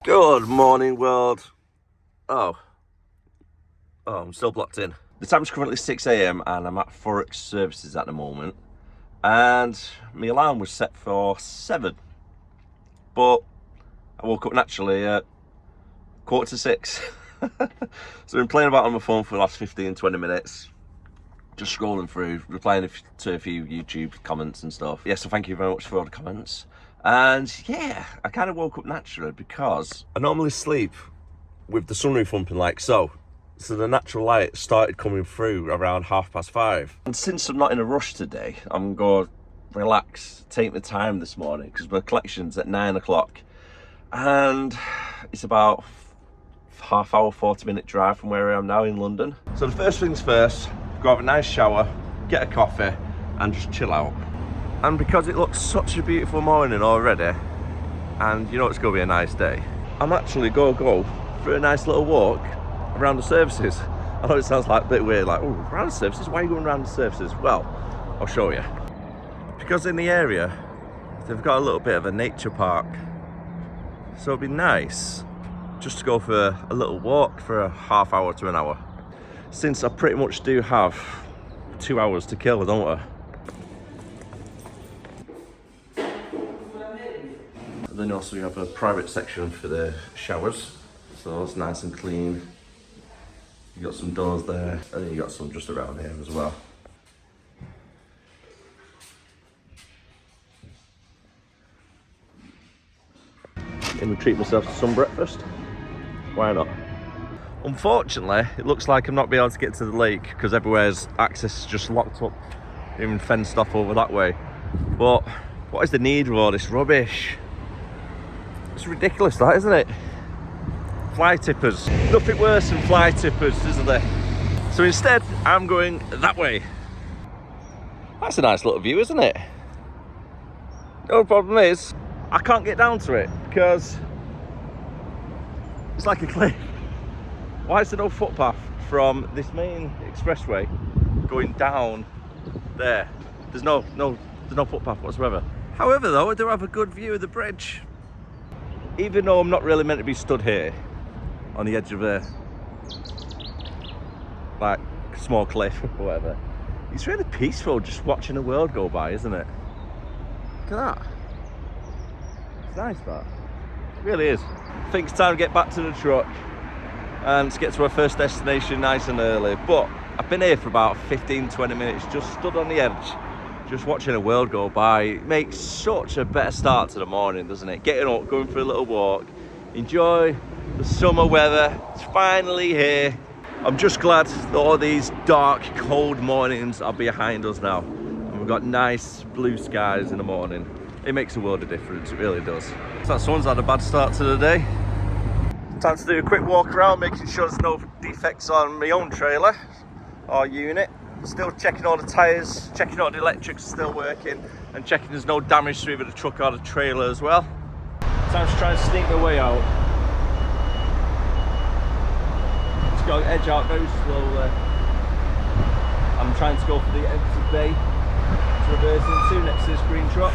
Good morning, world. Oh, I'm still blocked in. The time's currently 6 AM and I'm at Thurrock services at the moment. And my alarm was set for 7. But I woke up naturally at 5:45. So I've been playing about on my phone for the last 15-20 minutes. Just scrolling through, replying to a few YouTube comments and stuff. Yeah, so thank you very much for all the comments. And yeah, I kind of woke up naturally because I normally sleep with the sunroof thumping like so. So the natural light started coming through around 5:30. And since I'm not in a rush today, I'm going to relax, take my time this morning because my collection's at 9 o'clock. And it's about half hour, 40-minute drive from where I am now in London. So the first things first, go have a nice shower, get a coffee and just chill out. And because it looks such a beautiful morning already, and you know it's going to be a nice day, I'm actually going to go for a nice little walk around the services. I know it sounds like a bit weird, like, oh, around the services? Why are you going around the services? Well, I'll show you. Because in the area, they've got a little bit of a nature park. So it'd be nice just to go for a little walk for a half hour to an hour. Since I pretty much do have 2 hours to kill, don't I? And then also you have a private section for the showers, so it's nice and clean. You got some doors there, and then you got some just around here as well. Let me treat myself to some breakfast. Why not? Unfortunately, it looks like I'm not being able to get to the lake because everywhere's access is just locked up, even fenced off over that way. But what is the need of all this rubbish? It's ridiculous, that, isn't it? Fly tippers. Nothing worse than fly tippers, isn't there? So instead, I'm going that way. That's a nice little view, isn't it? The problem is, I can't get down to it because it's like a cliff. Why is there no footpath from this main expressway going down there? There's no footpath whatsoever. However, though, I do have a good view of the bridge. Even though I'm not really meant to be stood here on the edge of a like small cliff or whatever, it's really peaceful just watching the world go by, isn't it? Look at that. It's nice, that. It really is. I think it's time to get back to the truck and to get to our first destination nice and early. But I've been here for about 15-20 minutes, just stood on the edge, just watching the world go by. It makes such a better start to the morning, doesn't it? Getting up, going for a little walk, enjoy the summer weather. It's finally here. I'm just glad that all these dark, cold mornings are behind us now. And we've got nice blue skies in the morning. It makes a world of difference, it really does. So that someone's had a bad start to the day. Time to do a quick walk around, making sure there's no defects on my own trailer or unit. Still checking all the tyres, checking all the electrics are still working, and checking there's no damage to either the truck or the trailer as well. Time to try and sneak my way out. Just got to edge out very slowly. I'm trying to go for the empty bay to reverse into next to this green truck.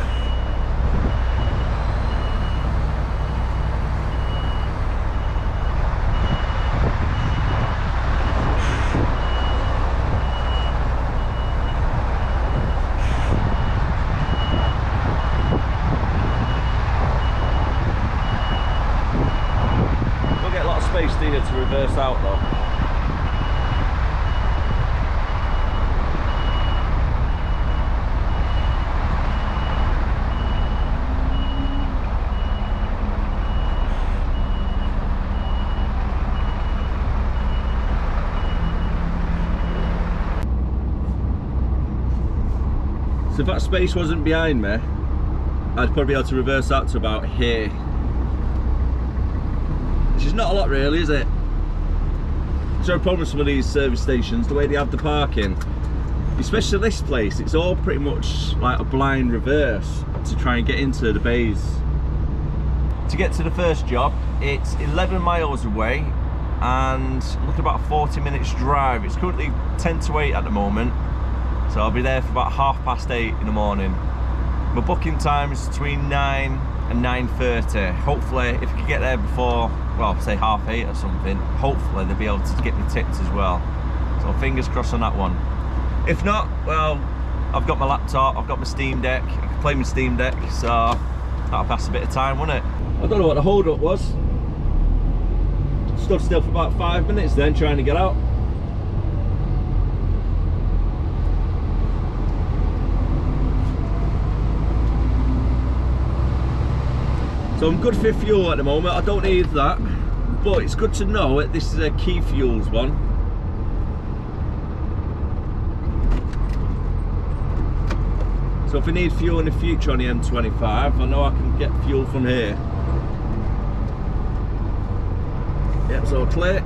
Here to reverse out though. So if that space wasn't behind me, I'd probably be able to reverse out to about here. Which is not a lot really, is it? So a problem with some of these service stations, the way they have the parking, especially this place, it's all pretty much like a blind reverse to try and get into the bays. To get to the first job, it's 11 miles away and look at about 40 minutes drive. It's currently 10 to 8 at the moment, so I'll be there for about 8:30 in the morning. My booking time is between 9 at 9:30. Hopefully, if you could get there before, well, say 8:30 or something, hopefully they'll be able to get me tipped as well. So fingers crossed on that one. If not, well, I've got my laptop, I've got my Steam Deck, I can play my Steam Deck, so that'll pass a bit of time, won't it? I don't know what the hold up was. Stood still for about 5 minutes then, trying to get out. So I'm good for fuel at the moment, I don't need that, but it's good to know that this is a Key Fuels one. So if I need fuel in the future on the M25, I know I can get fuel from here. Yep, it's all clear.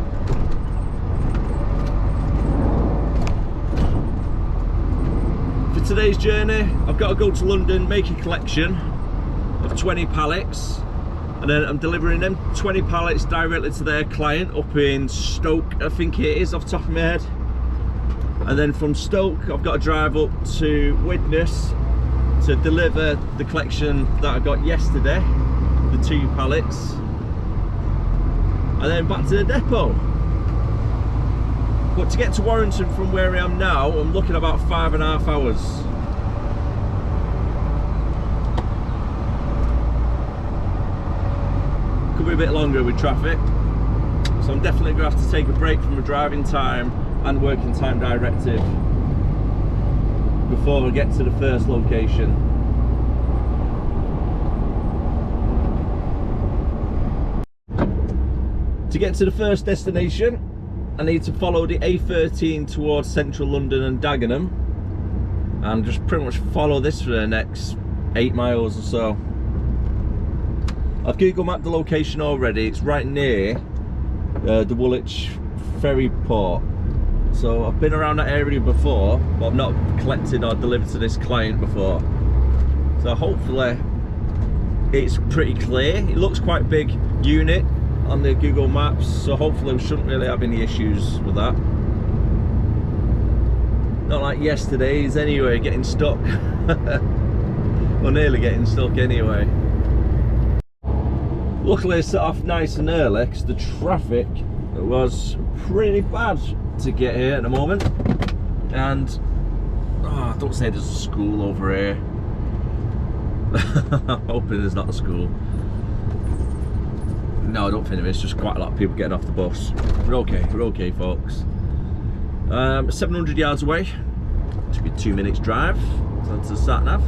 For today's journey, I've got to go to London, make a collection of 20 pallets, and then I'm delivering them 20 pallets directly to their client up in Stoke, I think it is, off the top of my head. And then from Stoke, I've got to drive up to Widnes to deliver the collection that I got yesterday, the 2 pallets, and then back to the depot. But to get to Warrington from where I am now, I'm looking at about 5.5 hours. Could be a bit longer with traffic, so I'm definitely going to have to take a break from the driving time and working time directive before I get to the first location. To get to the first destination, I need to follow the A13 towards central London and Dagenham, and just pretty much follow this for the next 8 miles or so. I've Google mapped the location already. It's right near the Woolwich ferry port. So I've been around that area before, but I've not collected or delivered to this client before. So hopefully it's pretty clear. It looks quite a big unit on the Google Maps, so hopefully we shouldn't really have any issues with that. Not like yesterday's anyway, getting stuck. Or nearly getting stuck anyway. Luckily I set off nice and early because the traffic was pretty bad to get here at the moment. And don't say there's a school over here. I'm hoping there's not a school. No, I don't think there is, just quite a lot of people getting off the bus. We're okay folks. 700 yards away. Should be 2 minutes drive. So that's the sat nav.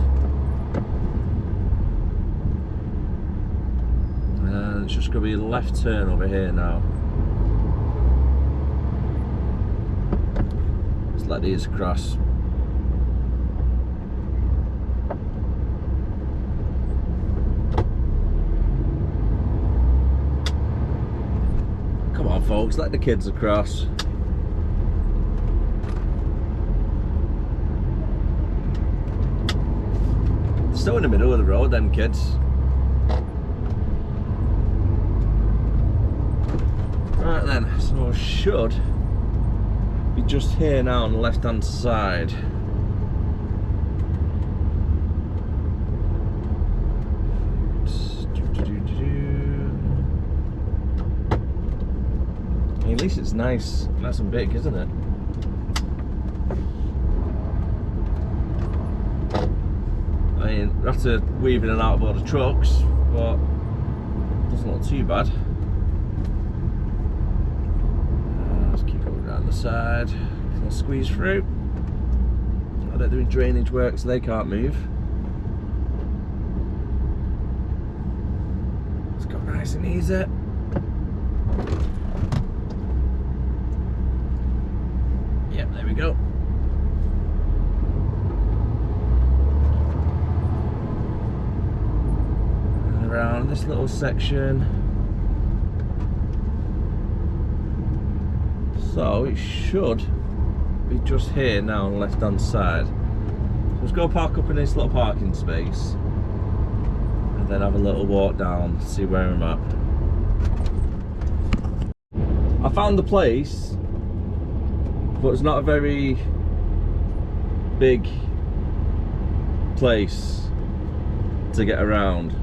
And it's just going to be a left turn over here now. Just let these across. Come on folks, let the kids across. Still in the middle of the road, them kids. Right then, so I should be just here now on the left hand side. At least it's nice and big, isn't it? I mean, we have to weave in and out of all the trucks, but it doesn't look too bad. Let's keep going down the side. Can I squeeze through? They're doing drainage work, so they can't move. Let's go nice and easy. Yep, there we go. And around this little section. So it should be just here now on the left hand side. So let's go park up in this little parking space and then have a little walk down to see where I'm at. I found the place, but it's not a very big place to get around.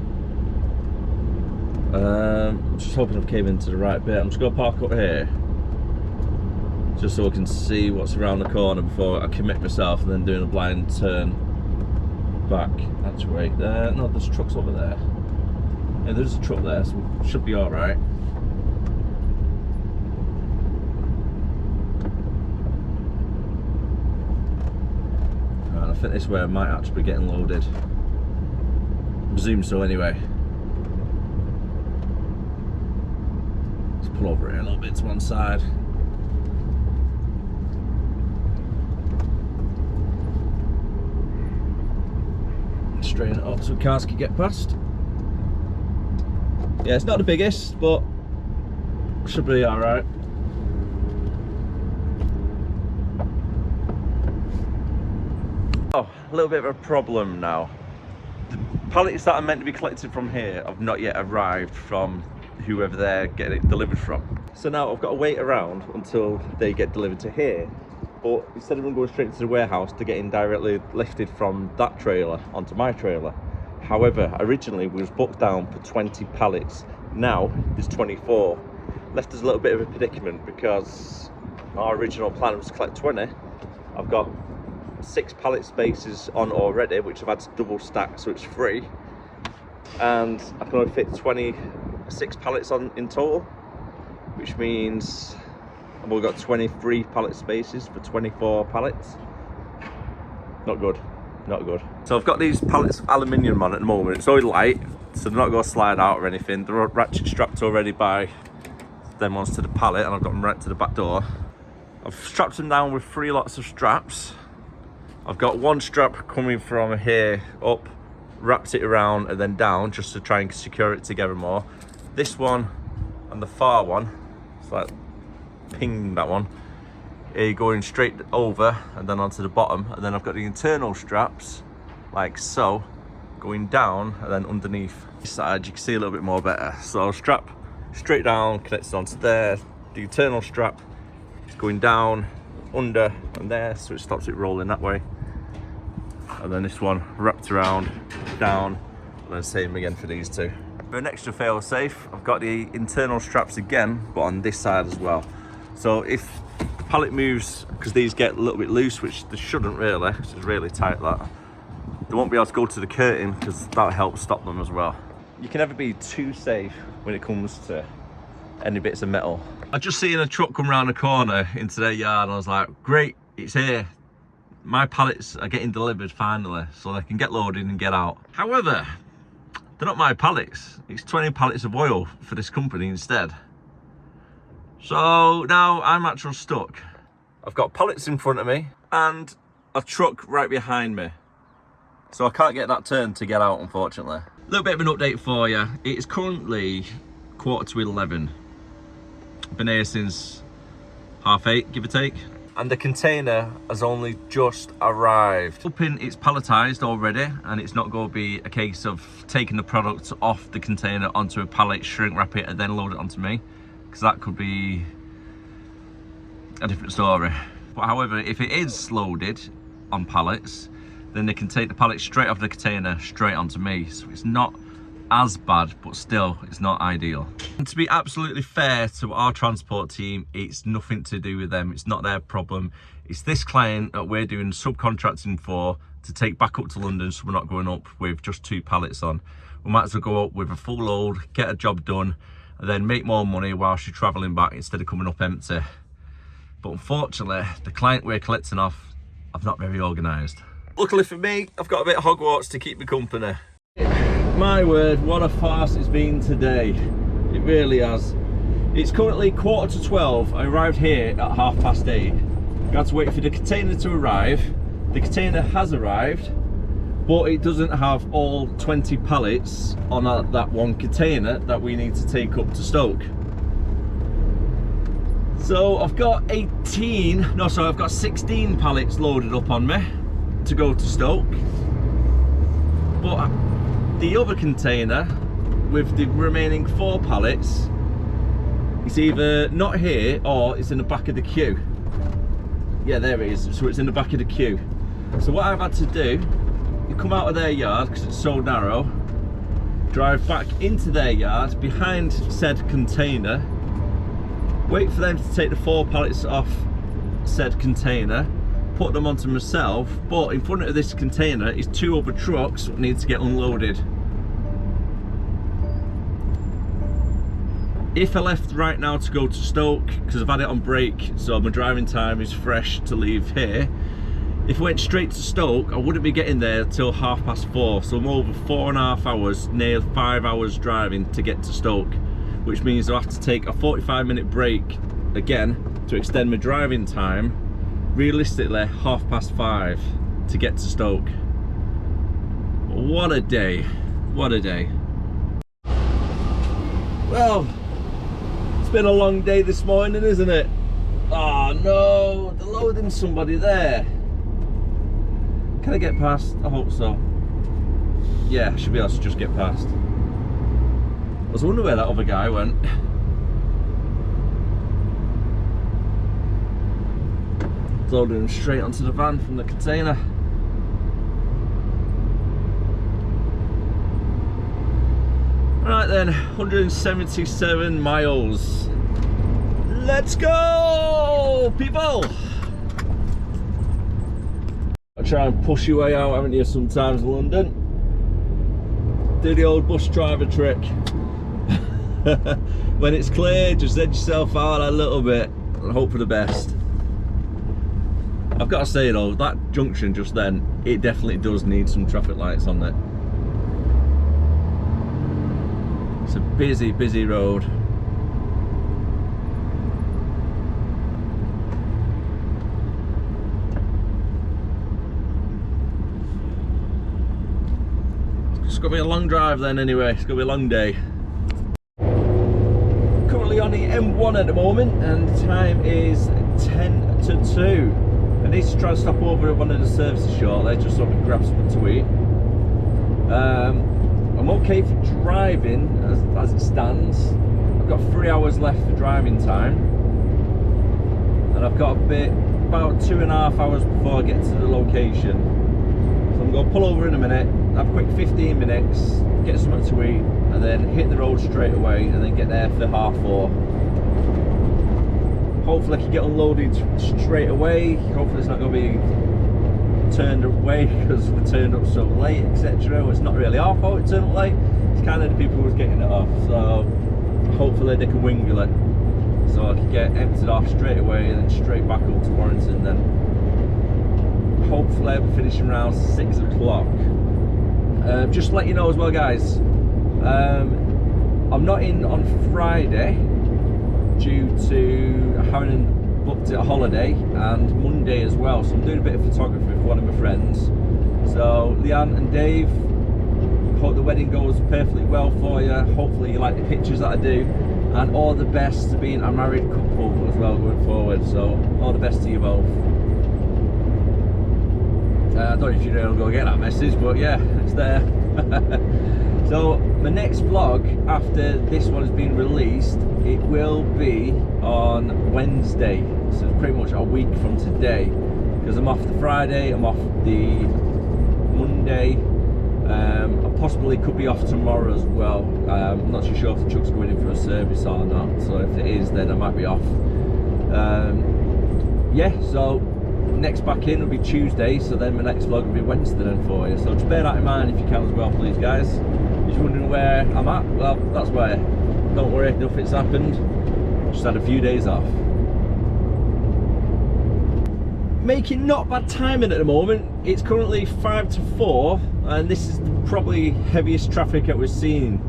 Just hoping I've came into the right bit. I'm just going to park up here, just so I can see what's around the corner before I commit myself and then doing a blind turn back. Actually, no, there's trucks over there. Yeah, there's a truck there, so it should be alright. And I think this way I might actually be getting loaded. I presume so anyway. Let's pull over here a little bit to one side. Straighten it up so cars can get past. Yeah, it's not the biggest, but should be alright. Oh, a little bit of a problem now. The pallets that are meant to be collected from here have not yet arrived from whoever they're getting it delivered from. So now I've got to wait around until they get delivered to here. But instead of them going straight to the warehouse, they're getting directly lifted from that trailer onto my trailer. However, originally we was booked down for 20 pallets. Now there's 24. Left us a little bit of a predicament because our original plan was to collect 20. I've got 6 pallet spaces on already, which I've had to double stack, so it's free. And I can only fit 26 pallets on in total, which means we've got 23 pallet spaces for 24 pallets. Not good, not good. So I've got these pallets of aluminium on at the moment. It's already light, so they're not going to slide out or anything. They're ratchet strapped already by them ones to the pallet, and I've got them right to the back door. I've strapped them down with 3 lots of straps. I've got 1 strap coming from here up, wrapped it around and then down just to try and secure it together more. This one and the far one, it's like ping that one, going straight over and then onto the bottom, and then I've got the internal straps like so going down and then underneath this side. You can see a little bit more better. So I'll strap straight down, connects onto there. The internal strap is going down under and there, so it stops it rolling that way, and then this one wrapped around down, and then same again for these two. For an extra fail safe, I've got the internal straps again, but on this side as well. So if the pallet moves, because these get a little bit loose, which they shouldn't really, because it's really tight, that they won't be able to go to the curtain, because that'll help stop them as well. You can never be too safe when it comes to any bits of metal. I just seen a truck come around the corner into their yard, and I was like, great, it's here. My pallets are getting delivered finally, so they can get loaded and get out. However, they're not my pallets. It's 20 pallets of oil for this company instead. So now I'm actually stuck. I've got pallets in front of me and a truck right behind me. So I can't get that turn to get out, unfortunately. A little bit of an update for you. It is currently 11:15. I've been here since 8:30, give or take. And the container has only just arrived. Hoping it's palletized already and it's not going to be a case of taking the product off the container onto a pallet, shrink wrap it and then load it onto me, because that could be a different story. But however, if it is loaded on pallets, then they can take the pallet straight off the container straight onto me. So it's not as bad, but still it's not ideal. And to be absolutely fair to our transport team, it's nothing to do with them. It's not their problem. It's this client that we're doing subcontracting for to take back up to London, so we're not going up with just 2 pallets on. We might as well go up with a full load, get a job done, and then make more money whilst you're travelling back instead of coming up empty. But unfortunately, the client we're collecting off are not very organised. Luckily for me, I've got a bit of Hogwarts to keep me company. My word, what a farce it's been today. It really has. It's currently 11:45. I arrived here at 8:30. Got to wait for the container to arrive. The container has arrived, but it doesn't have all 20 pallets on that one container that we need to take up to Stoke. So I've got 16 pallets loaded up on me to go to Stoke. But the other container with the remaining 4 pallets, it's either not here or it's in the back of the queue. Yeah, there it is. So it's in the back of the queue. So what I've had to do is come out of their yard because it's so narrow, drive back into their yard behind said container, wait for them to take the 4 pallets off said container, put them onto myself, but in front of this container is 2 other trucks that need to get unloaded. If I left right now to go to Stoke, because I've had it on break, so my driving time is fresh to leave here, if I went straight to Stoke, I wouldn't be getting there till 4:30, so I'm over 4.5 hours, near 5 hours driving to get to Stoke, which means I'll have to take a 45-minute break again to extend my driving time, realistically 5:30 to get to Stoke. What a day, what a day. Well, it's been a long day this morning, isn't it? Oh no, they're loading somebody there. Can I get past? I hope so. Yeah, I should be able to just get past. I was wondering where that other guy went. Loading him straight onto the van from the container. Right then, 177 miles. Let's go, people! I try and push your way out, haven't you, sometimes, London? Do the old bus driver trick. When it's clear, just edge yourself out a little bit and hope for the best. I've got to say though, that junction just then, it definitely does need some traffic lights on it. It's a busy, busy road. It's going to be a long drive then anyway, it's going to be a long day. Currently on the M1 at the moment and the time is 10 to 2. I need to try and stop over at one of the services shortly just so I can grab something to eat. I'm okay for driving as it stands. I've got 3 hours left for driving time, and I've got about 2.5 hours before I get to the location. So I'm going to pull over in a minute, have a quick 15 minutes, get something to eat, and then hit the road straight away, and then get there for 4:30. Hopefully I can get unloaded straight away. Hopefully it's not going to be turned away because we turned up so late, etc. Well, it's not really our fault it turned up late, it's kind of the people who was getting it off, so hopefully they can wingle it so I can get emptied off straight away and then straight back up to Warrington. Then hopefully I'll be finishing around 6 o'clock. Just to let you know as well, guys, I'm not in on Friday due to having booked a holiday, and Monday as well, so I'm doing a bit of photography with one of my friends. So Leanne and Dave, hope the wedding goes perfectly well for you. Hopefully you like the pictures that I do, and all the best to being a married couple as well going forward. So all the best to you both. I don't know if you're able to go get that message, but yeah, it's there. So my next vlog after this one has been released, it will be on Wednesday, so pretty much a week from today, because I'm off the Friday, I'm off the Monday, I possibly could be off tomorrow as well. I'm not too sure if the truck's going in for a service or not, so if it is then I might be off. Yeah, so next back in will be Tuesday, so then my next vlog will be Wednesday then for you, so just bear that in mind if you can as well, please guys. If you're wondering where I'm at, well, that's where. Don't worry, nothing's happened, just had a few days off. Making not bad timing at the moment. It's currently 5 to 4 and this is probably heaviest traffic that we've seen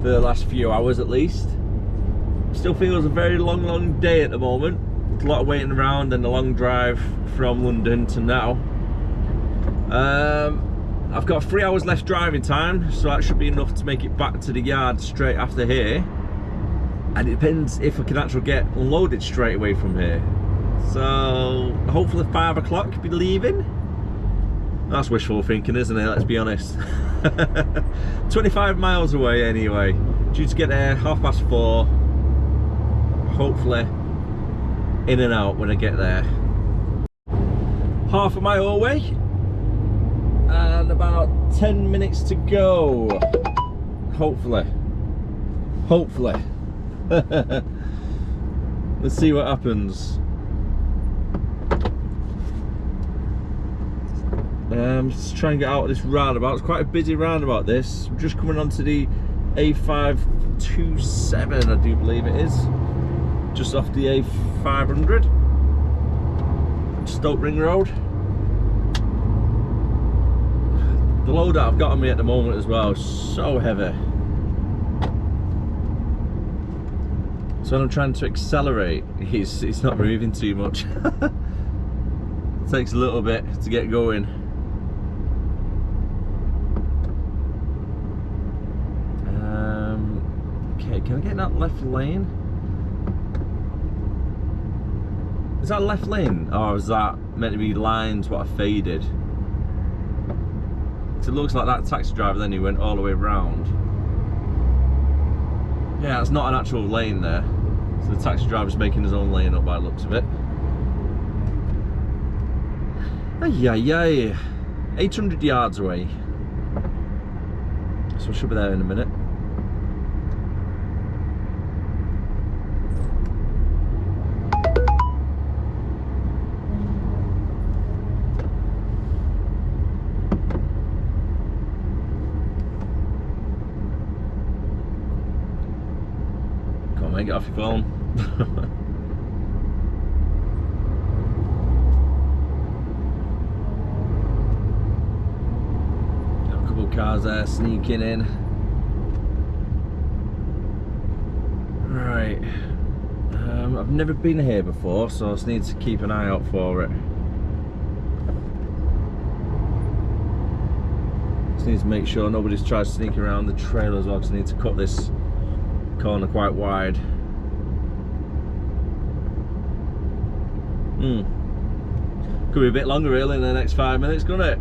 for the last few hours at least. Still feels a very long day at the moment. It's a lot of waiting around and a long drive from London to now. I've got 3 hours left driving time, so that should be enough to make it back to the yard straight after here. And it depends if I can actually get unloaded straight away from here. So hopefully 5 o'clock be leaving. That's wishful thinking, isn't it? Let's be honest. 25 miles away anyway. Due to get there 4:30. Hopefully in and out when I get there. Half a mile away and about 10 minutes to go. Hopefully. Let's see what happens. Just try and get out of this roundabout. It's quite a busy roundabout this. We're just coming onto the A527, I do believe it is. Just off the A500. Stoke Ring Road. The load that I've got on me at the moment as well is so heavy. So when I'm trying to accelerate, it's not moving too much. It takes a little bit to get going. Okay, can I get in that left lane? Is that left lane? Or is that meant to be lines what I faded? Because it looks like that taxi driver then he went all the way around. Yeah, it's not an actual lane there. So the taxi driver's making his own lane up by the looks of it. Ay, 800 yards away. So I should be there in a minute. Come on, mate, get off your phone. Cars there sneaking in. Right. I've never been here before, so I just need to keep an eye out for it. Just need to make sure nobody's tried to sneak around the trail as well, because I need to cut this corner quite wide. Could be a bit longer really in the next 5 minutes, couldn't it?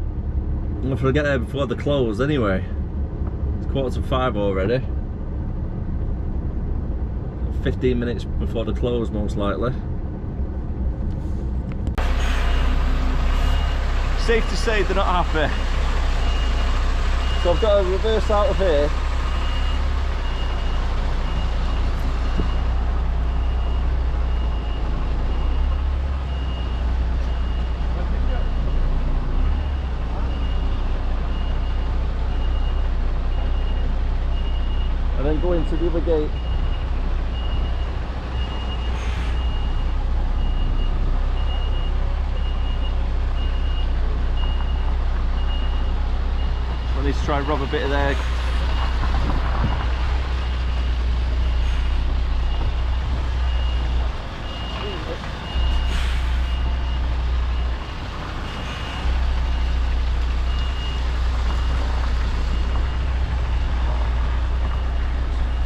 If I get there before the close anyway. It's 4:45 already. 15 minutes before the close most likely. Safe to say they're not happy. So I've got to reverse out of here. And then go into the other gate. I need to try and rob a bit of their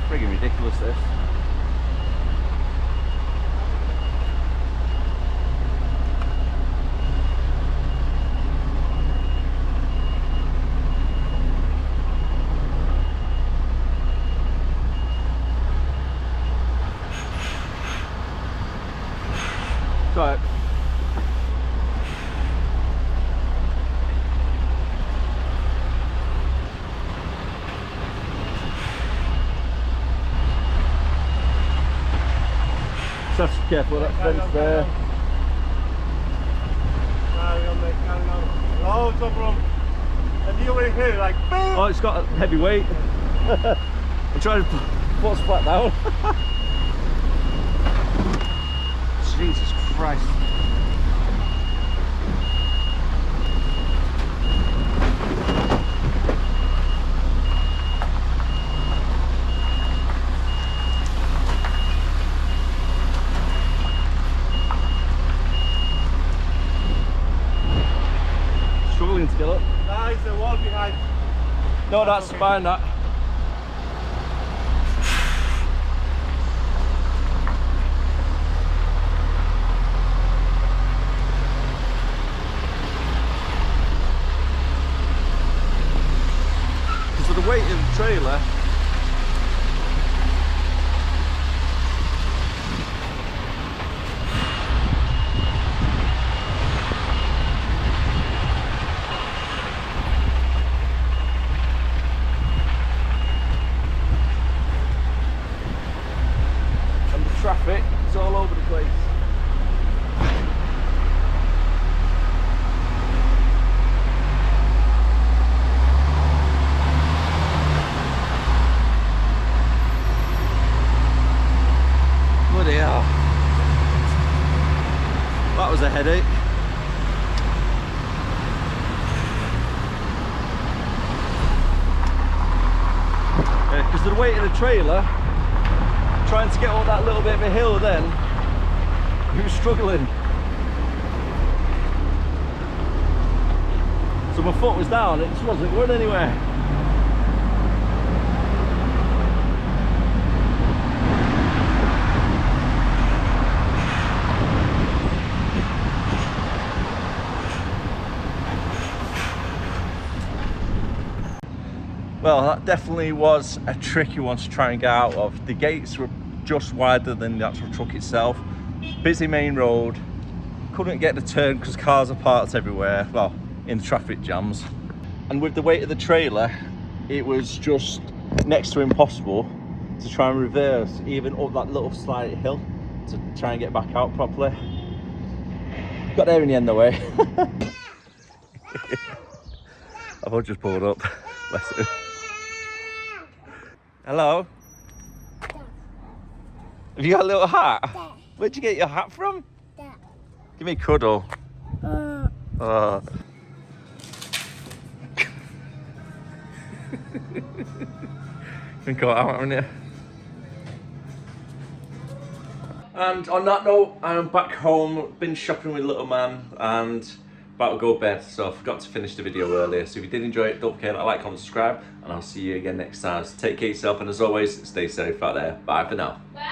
friggin' ridiculous this. Right. Just have to be careful of that fence there. Carry on, mate, carry on. Loads of them. And you were here like boom! Oh, it's got a heavy weight. I'm trying to put us flat down. Jesus Christ. Struggling to get up. Nah, there's a wall behind. No, that's fine, that. Because of the weight of the trailer, traffic, it's all over the place. Bloody hell. That was a headache. Because of the weight of the trailer, trying to get up that little bit of a hill then, we were struggling. So my foot was down, it just wasn't going anywhere. Well, that definitely was a tricky one to try and get out of. The gates were just wider than the actual truck itself. Busy main road, couldn't get the turn because cars are parked everywhere, well, in traffic jams. And with the weight of the trailer, it was just next to impossible to try and reverse even up that little slight hill to try and get back out properly. Got there in the end though, eh? I've just pulled up. Bless you. Hello? Have you got a little hat? Where'd you get your hat from? Give me a cuddle. Oh. Been caught out, haven't you? And on that note, I'm back home, been shopping with little man and about to go to bed, so I forgot to finish the video earlier. So if you did enjoy it, don't forget to like, comment, subscribe, and I'll see you again next time. So take care of yourself, and as always, stay safe out there. Bye for now. Bye.